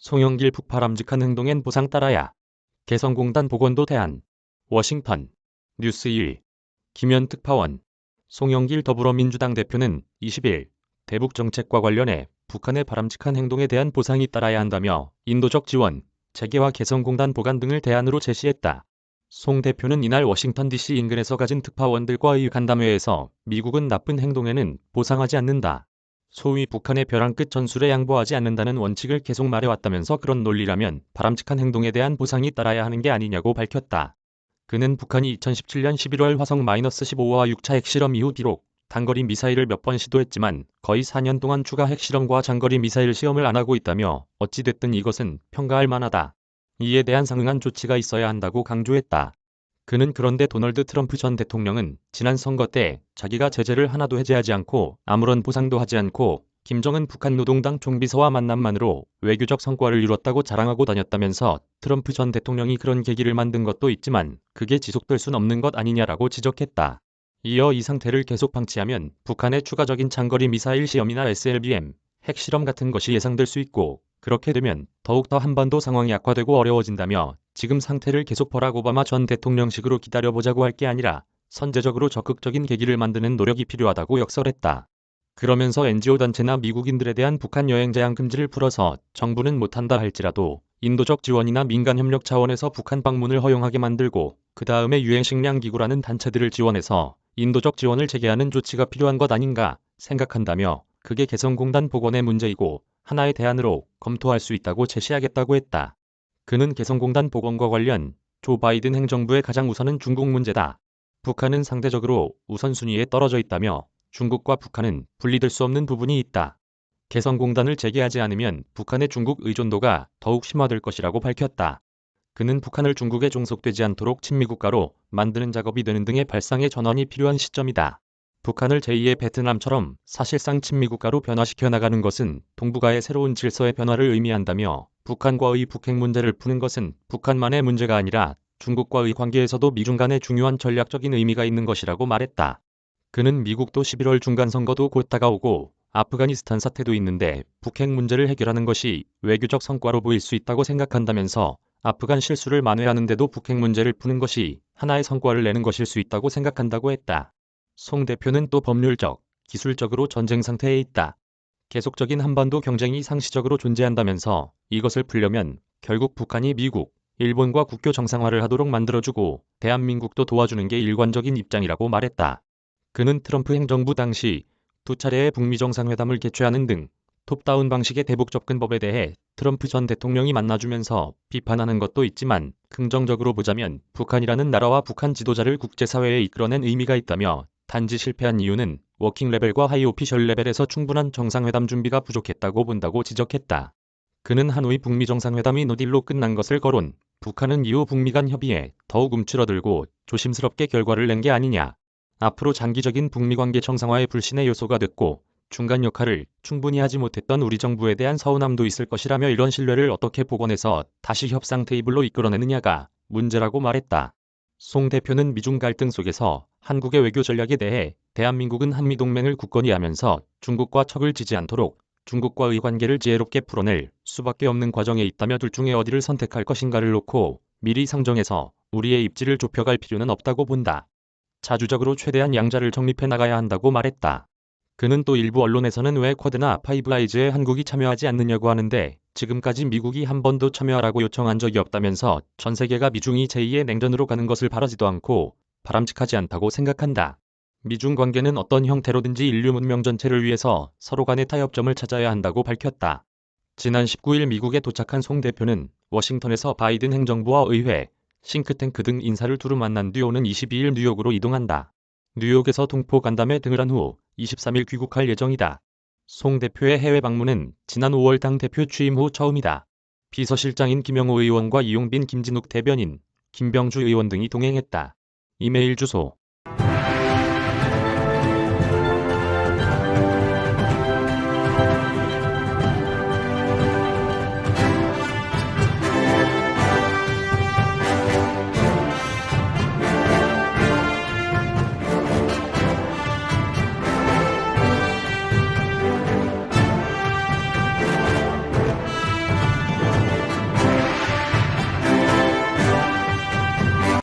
송영길 북바람직한 행동엔 보상 따라야. 개성공단 복원도 대안. 워싱턴. 뉴스 1위. 김현 특파원. 송영길 더불어민주당 대표는 20일 대북 정책과 관련해 북한의 바람직한 행동에 대한 보상이 따라야 한다며 인도적 지원, 재개와 개성공단 보관 등을 대안으로 제시했다. 송 대표는 이날 워싱턴 DC 인근에서 가진 특파원들과의 간담회에서 미국은 나쁜 행동에는 보상하지 않는다. 소위 북한의 벼랑 끝 전술에 양보하지 않는다는 원칙을 계속 말해왔다면서 그런 논리라면 바람직한 행동에 대한 보상이 따라야 하는 게 아니냐고 밝혔다. 그는 북한이 2017년 11월 화성-15와 6차 핵실험 이후 비록 단거리 미사일을 몇 번 시도했지만 거의 4년 동안 추가 핵실험과 장거리 미사일 시험을 안 하고 있다며 어찌됐든 이것은 평가할 만하다. 이에 대한 상응한 조치가 있어야 한다고 강조했다. 그는 그런데 도널드 트럼프 전 대통령은 지난 선거 때 자기가 제재를 하나도 해제하지 않고 아무런 보상도 하지 않고 김정은 북한 노동당 총비서와 만남만으로 외교적 성과를 이뤘다고 자랑하고 다녔다면서 트럼프 전 대통령이 그런 계기를 만든 것도 있지만 그게 지속될 순 없는 것 아니냐라고 지적했다. 이어 이 상태를 계속 방치하면 북한의 추가적인 장거리 미사일 시험이나 SLBM, 핵실험 같은 것이 예상될 수 있고 그렇게 되면 더욱더 한반도 상황이 악화되고 어려워진다며 지금 상태를 계속 버락 오바마 전 대통령식으로 기다려보자고 할 게 아니라 선제적으로 적극적인 계기를 만드는 노력이 필요하다고 역설했다. 그러면서 NGO 단체나 미국인들에 대한 북한 여행 제한 금지를 풀어서 정부는 못한다 할지라도 인도적 지원이나 민간 협력 차원에서 북한 방문을 허용하게 만들고 그 다음에 유엔식량기구라는 단체들을 지원해서 인도적 지원을 재개하는 조치가 필요한 것 아닌가 생각한다며 그게 개성공단 복원의 문제이고 하나의 대안으로 검토할 수 있다고 제시하겠다고 했다. 그는 개성공단 복원과 관련 조 바이든 행정부의 가장 우선은 중국 문제다. 북한은 상대적으로 우선순위에 떨어져 있다며 중국과 북한은 분리될 수 없는 부분이 있다. 개성공단을 재개하지 않으면 북한의 중국 의존도가 더욱 심화될 것이라고 밝혔다. 그는 북한을 중국에 종속되지 않도록 친미국가로 만드는 작업이 되는 등의 발상의 전환이 필요한 시점이다. 북한을 제2의 베트남처럼 사실상 친미국가로 변화시켜 나가는 것은 동북아의 새로운 질서의 변화를 의미한다며 북한과의 북핵 문제를 푸는 것은 북한만의 문제가 아니라 중국과의 관계에서도 미중 간의 중요한 전략적인 의미가 있는 것이라고 말했다. 그는 미국도 11월 중간선거도 곧 다가오고 아프가니스탄 사태도 있는데 북핵 문제를 해결하는 것이 외교적 성과로 보일 수 있다고 생각한다면서 아프간 실수를 만회하는 데도 북핵 문제를 푸는 것이 하나의 성과를 내는 것일 수 있다고 생각한다고 했다. 송 대표는 또 법률적, 기술적으로 전쟁 상태에 있다. 계속적인 한반도 경쟁이 상시적으로 존재한다면서 이것을 풀려면 결국 북한이 미국, 일본과 국교 정상화를 하도록 만들어주고 대한민국도 도와주는 게 일관적인 입장이라고 말했다. 그는 트럼프 행정부 당시 두 차례의 북미 정상회담을 개최하는 등 톱다운 방식의 대북 접근법에 대해 트럼프 전 대통령이 만나주면서 비판하는 것도 있지만 긍정적으로 보자면 북한이라는 나라와 북한 지도자를 국제사회에 이끌어낸 의미가 있다며 단지 실패한 이유는 워킹 레벨과 하이 오피셜 레벨에서 충분한 정상회담 준비가 부족했다고 본다고 지적했다. 그는 하노이 북미 정상회담이 노딜로 끝난 것을 거론, 북한은 이후 북미 간 협의에 더욱 움츠러들고 조심스럽게 결과를 낸 게 아니냐. 앞으로 장기적인 북미 관계 정상화의 불신의 요소가 됐고 중간 역할을 충분히 하지 못했던 우리 정부에 대한 서운함도 있을 것이라며 이런 신뢰를 어떻게 복원해서 다시 협상 테이블로 이끌어내느냐가 문제라고 말했다. 송 대표는 미중 갈등 속에서 한국의 외교 전략에 대해 대한민국은 한미동맹을 굳건히 하면서 중국과 척을 지지 않도록 중국과의 관계를 지혜롭게 풀어낼 수밖에 없는 과정에 있다며 둘 중에 어디를 선택할 것인가를 놓고 미리 상정해서 우리의 입지를 좁혀갈 필요는 없다고 본다. 자주적으로 최대한 양자를 정립해 나가야 한다고 말했다. 그는 또 일부 언론에서는 왜 쿼드나 파이브 아이즈에 한국이 참여하지 않느냐고 하는데 지금까지 미국이 한 번도 참여하라고 요청한 적이 없다면서 전 세계가 미중이 제2의 냉전으로 가는 것을 바라지도 않고 바람직하지 않다고 생각한다. 미중 관계는 어떤 형태로든지 인류 문명 전체를 위해서 서로 간의 타협점을 찾아야 한다고 밝혔다. 지난 19일 미국에 도착한 송 대표는 워싱턴에서 바이든 행정부와 의회, 싱크탱크 등 인사를 두루 만난 뒤 오는 22일 뉴욕으로 이동한다. 뉴욕에서 동포 간담회 등을 한 후 23일 귀국할 예정이다. 송 대표의 해외 방문은 지난 5월 당 대표 취임 후 처음이다. 비서실장인 김영호 의원과 이용빈 김진욱 대변인, 김병주 의원 등이 동행했다. 이메일 주소